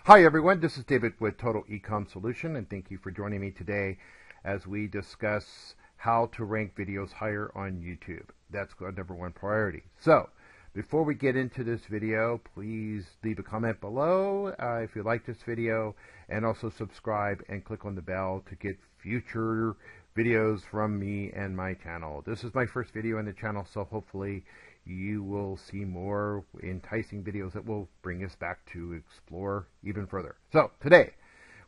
Hi everyone, this is David with Total Ecom Solution, and thank you for joining me today as we discuss how to rank videos higher on YouTube. That's our #1 priority. So, before we get into this video, please leave a comment below if you like this video, and also subscribe and click on the bell to get future videos from me and my channel. This is my first video on the channel, so hopefully you will see more enticing videos that will bring us back to explore even further. So today,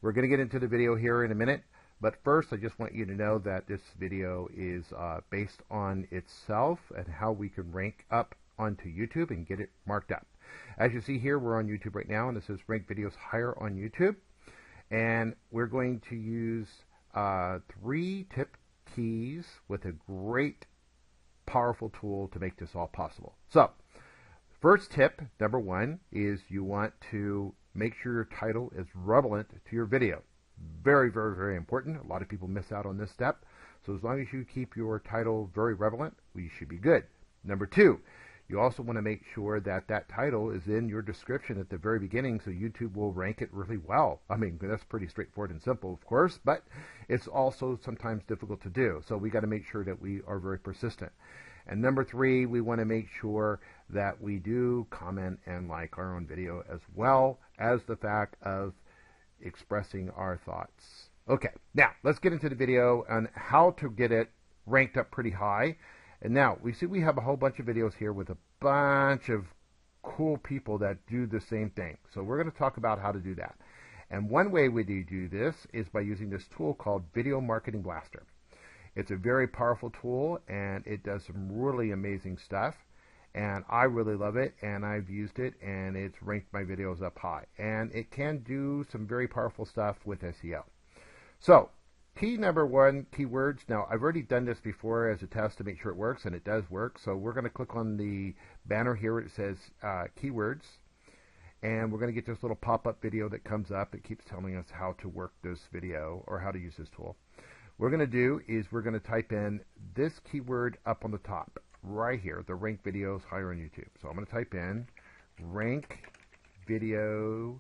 we're going to get into the video here in a minute, but first I just want you to know that this video is based on itself and how we can rank up onto YouTube and get it marked up. As you see here, we're on YouTube right now, and it says rank videos higher on YouTube, and we're going to use 3 tip keys with a great powerful tool to make this all possible. So, first tip, #1, is you want to make sure your title is relevant to your video. Very, very, very important. A lot of people miss out on this step. So as long as you keep your title very relevant, you should be good. #2, you also want to make sure that that title is in your description at the very beginning, so YouTube will rank it really well. I mean, that's pretty straightforward and simple, of course, but it's also sometimes difficult to do. So we got to make sure that we are very persistent. And #3, we want to make sure that we do comment and like our own video, as well as the fact of expressing our thoughts. Okay, now let's get into the video on how to get it ranked up pretty high. And now we see we have a whole bunch of videos here with a bunch of cool people that do the same thing. So we're going to talk about how to do that. And one way we do this is by using this tool called Video Marketing Blaster. It's a very powerful tool, and it does some really amazing stuff. And I really love it, and I've used it, and it's ranked my videos up high. And it can do some very powerful stuff with SEO. So, key #1, keywords. Now, I've already done this before as a test to make sure it works, and it does work. So we're going to click on the banner here where it says keywords, and we're going to get this little pop-up video that comes up. It keeps telling us how to work this video or how to use this tool. What we're going to do is we're going to type in this keyword up on the top, right here, the rank videos higher on YouTube. So I'm going to type in rank videos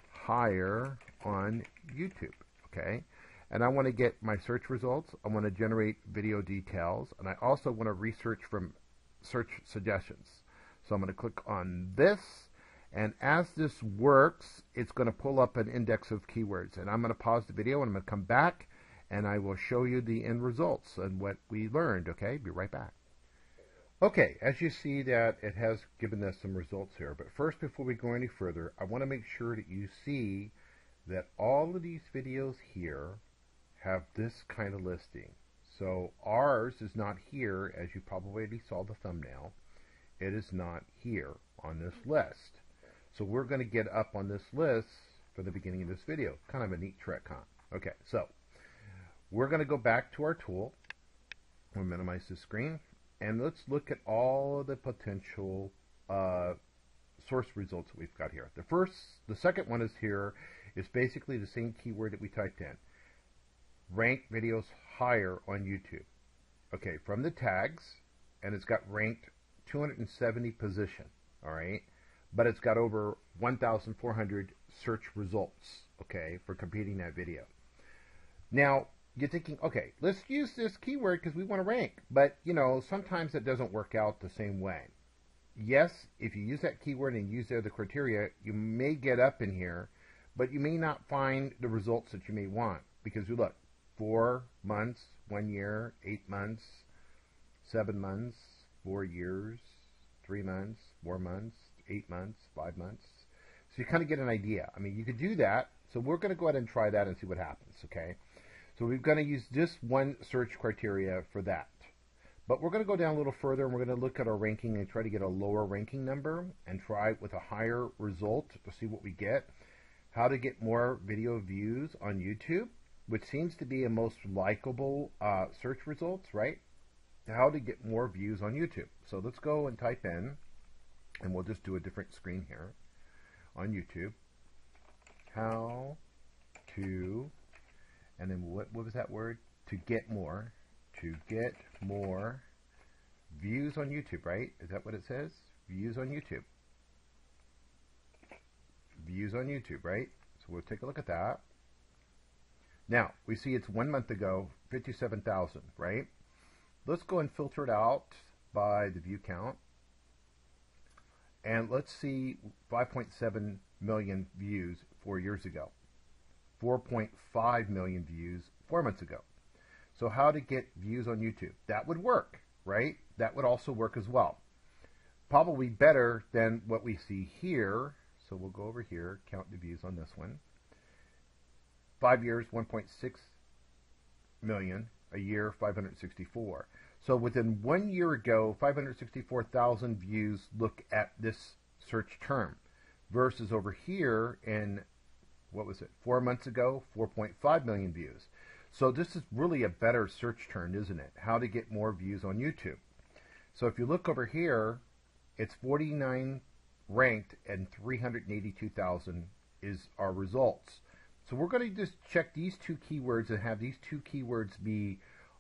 higher on YouTube, okay? And I want to get my search results. I want to generate video details, and I also want to research from search suggestions. So I'm going to click on this, and as this works, it's going to pull up an index of keywords. And I'm going to pause the video, and I'm going to come back, and I will show you the end results and what we learned, okay? Be right back. Okay, as you see that it has given us some results here. But first, before we go any further, I want to make sure that you see that all of these videos here have this kind of listing. So ours is not here, as you probably already saw the thumbnail. It is not here on this list. So we're going to get up on this list for the beginning of this video. Kind of a neat trick, huh? Okay, so we're going to go back to our tool. We'll minimize the screen, and let's look at all of the potential source results that we've got here. The second one is here. Is basically the same keyword that we typed in. Rank videos higher on YouTube. Okay, from the tags, and it's got ranked 270 position, all right? But it's got over 1,400 search results, okay, for competing that video. Now, you're thinking, okay, let's use this keyword because we want to rank. But, you know, sometimes it doesn't work out the same way. Yes, if you use that keyword and use the other criteria, you may get up in here, but you may not find the results that you may want. Because you look, 4 months, 1 year, 8 months, 7 months, 4 years, 3 months, 4 months, 8 months, 5 months. So you kind of get an idea. I mean, you could do that. So we're going to go ahead and try that and see what happens, okay? So we're going to use just one search criteria for that. But we're going to go down a little further, and we're going to look at our ranking and try to get a lower ranking number and try with a higher result to see what we get. How to get more video views on YouTube, which seems to be a most likable search results, right? How to get more views on YouTube. So let's go and type in, and we'll just do a different screen here on YouTube. How to, and then what was that word? To get more. To get more views on YouTube, right? Is that what it says? Views on YouTube. views on YouTube, right? So we'll take a look at that. Now, we see it's 1 month ago, 57,000, right? Let's go and filter it out by the view count. And let's see 5.7 million views 4 years ago. 4.5 million views 4 months ago. So how to get views on YouTube? That would work, right? That would also work as well. Probably better than what we see here. So we'll go over here, count the views on this one. 5 years, 1.6 million. A year, 564. So within 1 year ago, 564,000 views look at this search term. Versus over here in, what was it, 4 months ago, 4.5 million views. So this is really a better search term, isn't it? How to get more views on YouTube. So if you look over here, it's 49 ranked and 382,000 is our results. So we're going to just check these two keywords and have these two keywords be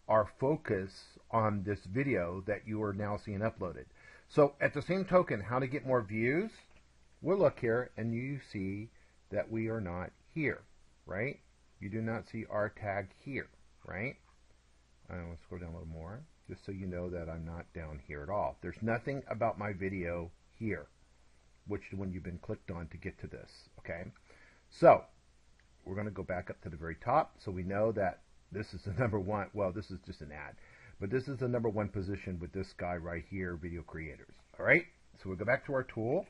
our focus on this video that you are now seeing uploaded. So at the same token, how to get more views, we'll look here and you see that we are not here, right? You do not see our tag here, right? Let's scroll down a little more, just so you know that I'm not down here at all. There's nothing about my video here, which is the one you've been clicked on to get to this, okay? So we're going to go back up to the very top so we know that this is the #1. Well, this is just an ad, but this is the #1 position with this guy right here, video creators. All right, so we'll go back to our tool,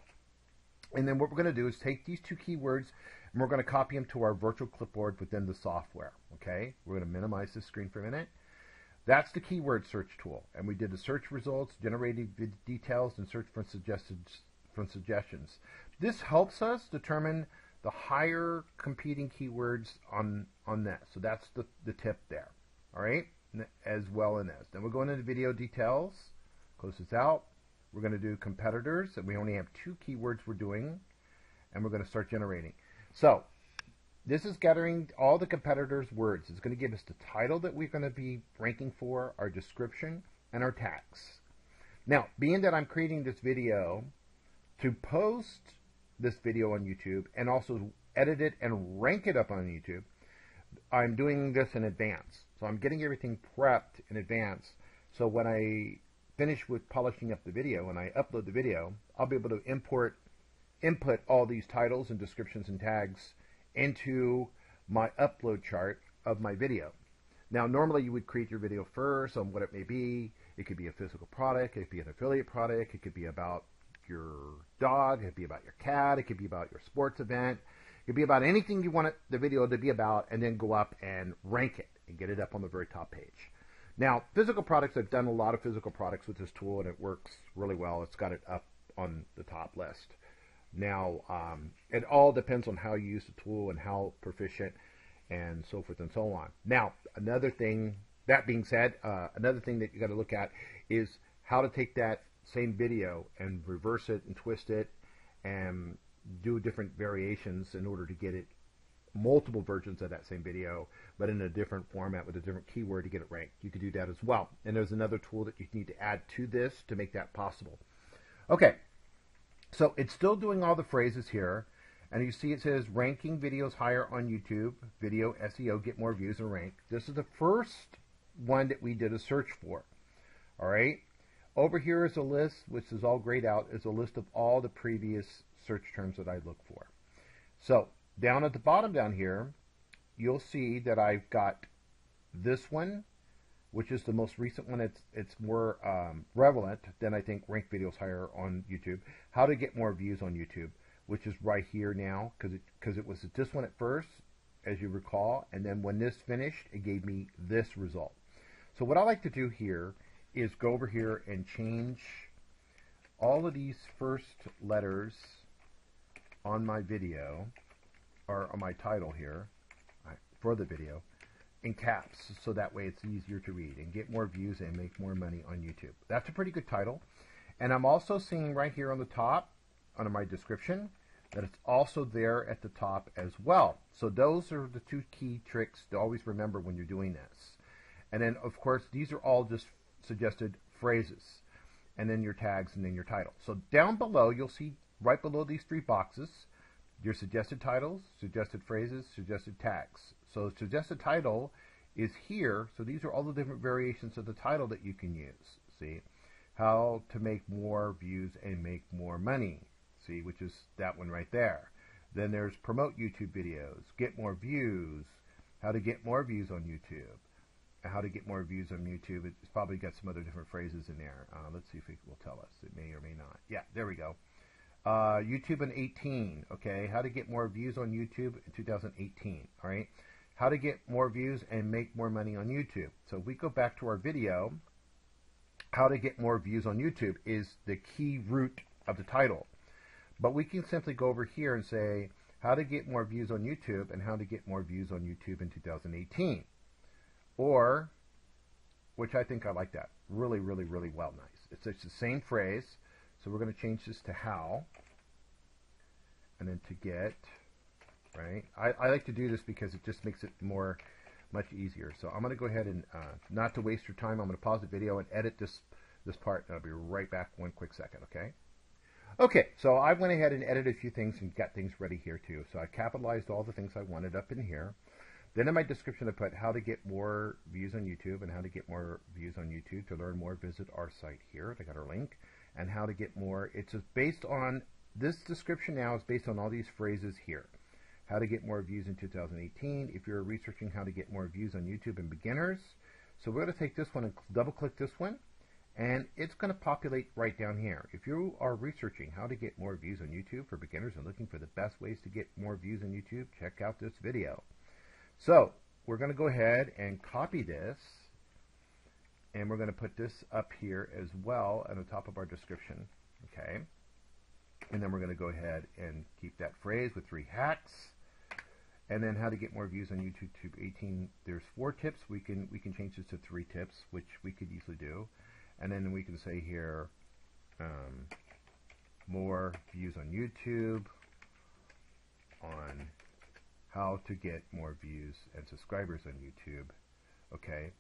and then what we're going to do is take these two keywords and we're going to copy them to our virtual clipboard within the software. Okay, we're going to minimize this screen for a minute. That's the keyword search tool, and we did the search results, generated details, and search for suggestions. This helps us determine the higher competing keywords on that. So that's the tip there. All right, as well in this. Then we're going into video details. Close this out. We're going to do competitors, and we only have 2 keywords we're doing, and we're going to start generating. So this is gathering all the competitors' words. It's going to give us the title that we're going to be ranking for, our description, and our tags. Now, being that I'm creating this video to post this video on YouTube and also edit it and rank it up on YouTube, I'm doing this in advance. So I'm getting everything prepped in advance. So when I finish with polishing up the video and I upload the video, I'll be able to input all these titles and descriptions and tags into my upload chart of my video. Now, normally you would create your video first on what it may be. It could be a physical product, it could be an affiliate product, it could be about your dog, it could be about your cat, it could be about your sports event, it could be about anything you want the video to be about, and then go up and rank it and get it up on the very top page. Now, physical products, I've done a lot of physical products with this tool, and it works really well. It's got it up on the top list. Now, it all depends on how you use the tool and how proficient and so forth and so on. Now, another thing, that being said, another thing that you got to look at is how to take that same video and reverse it and twist it and do different variations in order to get it multiple versions of that same video, but in a different format with a different keyword to get it ranked. You could do that as well. And there's another tool that you need to add to this to make that possible. Okay, so it's still doing all the phrases here, and you see it says ranking videos higher on YouTube, video SEO, get more views and rank. This is the first one that we did a search for. All right, over here is a list, which is all grayed out, is a list of all the previous search terms that I look for. So down at the bottom down here, you'll see that I've got this one, which is the most recent one. It's more relevant than I think rank videos higher on YouTube. How to get more views on YouTube, which is right here now, because it was this one at first, as you recall, and then when this finished, it gave me this result. So what I like to do here is go over here and change all of these first letters on my video, or on my title here, for the video, in caps, so that way it's easier to read and get more views and make more money on YouTube. That's a pretty good title. And I'm also seeing right here on the top, under my description, that it's also there at the top as well. So those are the 2 key tricks to always remember when you're doing this. And then, of course, these are all just suggested phrases, and then your tags, and then your title. So down below, you'll see right below these 3 boxes, your suggested titles, suggested phrases, suggested tags. So suggested title is here. So these are all the different variations of the title that you can use. See, how to make more views and make more money. See, which is that one right there. Then there's promote YouTube videos, get more views, how to get more views on YouTube. How to get more views on YouTube. It's probably got some other different phrases in there. Let's see if it will tell us. It may or may not. Yeah, there we go. YouTube in 18. Okay, how to get more views on YouTube in 2018. All right, how to get more views and make more money on YouTube. So if we go back to our video, how to get more views on YouTube is the key root of the title. But we can simply go over here and say how to get more views on YouTube and how to get more views on YouTube in 2018. Or, which I think I like that, really, really, really well, nice. It's the same phrase, so we're going to change this to how, and then to get, right? I like to do this because it just makes it much easier. So I'm going to go ahead and, not to waste your time, I'm going to pause the video and edit this part, and I'll be right back one quick second, okay? Okay, so I went ahead and edited a few things and got things ready here too. So I capitalized all the things I wanted up in here. Then in my description I put how to get more views on YouTube and how to get more views on YouTube. To learn more, visit our site here. I got our link. And how to get more. It's based on, this description now is based on all these phrases here. How to get more views in 2018. If you're researching how to get more views on YouTube and beginners. So we're going to take this one and double click this one. And it's going to populate right down here. If you are researching how to get more views on YouTube for beginners and looking for the best ways to get more views on YouTube, check out this video. So we're going to go ahead and copy this, and we're going to put this up here as well at the top of our description, okay? And then we're going to go ahead and keep that phrase with 3 hacks, and then how to get more views on YouTube 18. There's 4 tips. We can change this to 3 tips, which we could easily do, and then we can say here more views on YouTube on how to get more views and subscribers on YouTube, okay?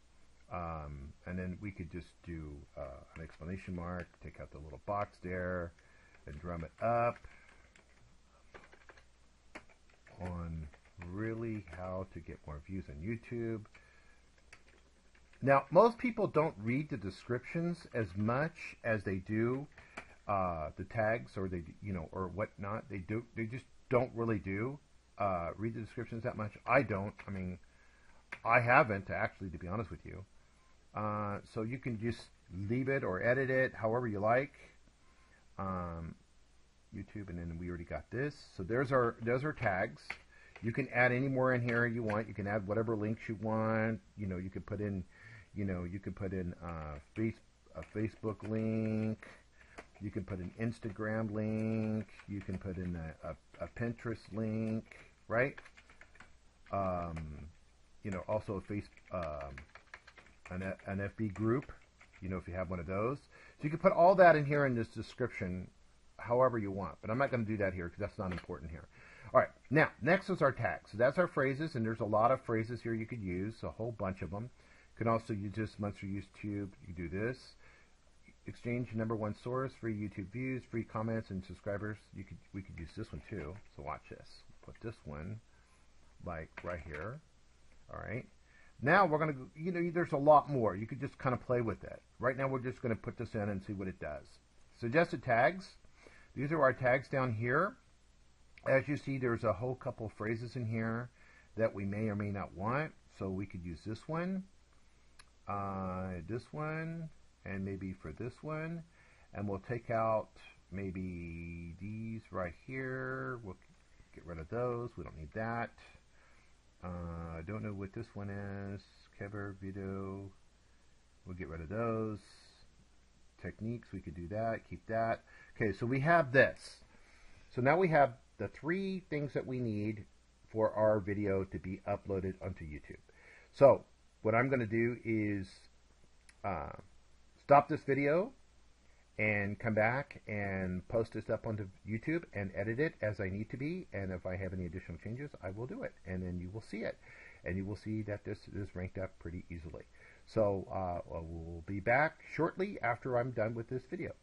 And then we could just do an exclamation mark, take out the little box there, and drum it up on really how to get more views on YouTube. Now, most people don't read the descriptions as much as they do the tags, or they, or whatnot. They just don't really do read the descriptions that much. I don't. I mean, I haven't actually, to be honest with you. So you can just leave it or edit it however you like. YouTube, and then we already got this. So there's our tags. You can add any more in here you want. You can add whatever links you want. You could put in, a Facebook link. You can put an Instagram link. You can put in a Pinterest link, right? Also an FB group, if you have one of those. So you can put all that in here in this description however you want, but I'm not going to do that here because that's not important here. All right, now next is our tags. So that's our phrases, and there's a lot of phrases here you could use, a whole bunch of them. You can also use this once you use YouTube. You do this. Exchange #1 source, free YouTube views, free comments and subscribers. We could use this one too. So watch this. Put this one like right here. All right. Now we're going to, there's a lot more. You could just kind of play with it. Right now we're just going to put this in and see what it does. Suggested tags. These are our tags down here. As you see, there's a whole couple of phrases in here that we may or may not want. So we could use this one, and maybe for this one. And we'll take out maybe these right here. We'll get rid of those. We don't need that. I don't know what this one is. Cover video. We'll get rid of those. Techniques, we could do that. Keep that. Okay, so we have this. So now we have the 3 things that we need for our video to be uploaded onto YouTube. So what I'm going to do is stop this video and come back and post this up onto YouTube and edit it as I need to be. And if I have any additional changes, I will do it. And then you will see it. And you will see that this is ranked up pretty easily. So we'll be back shortly after I'm done with this video.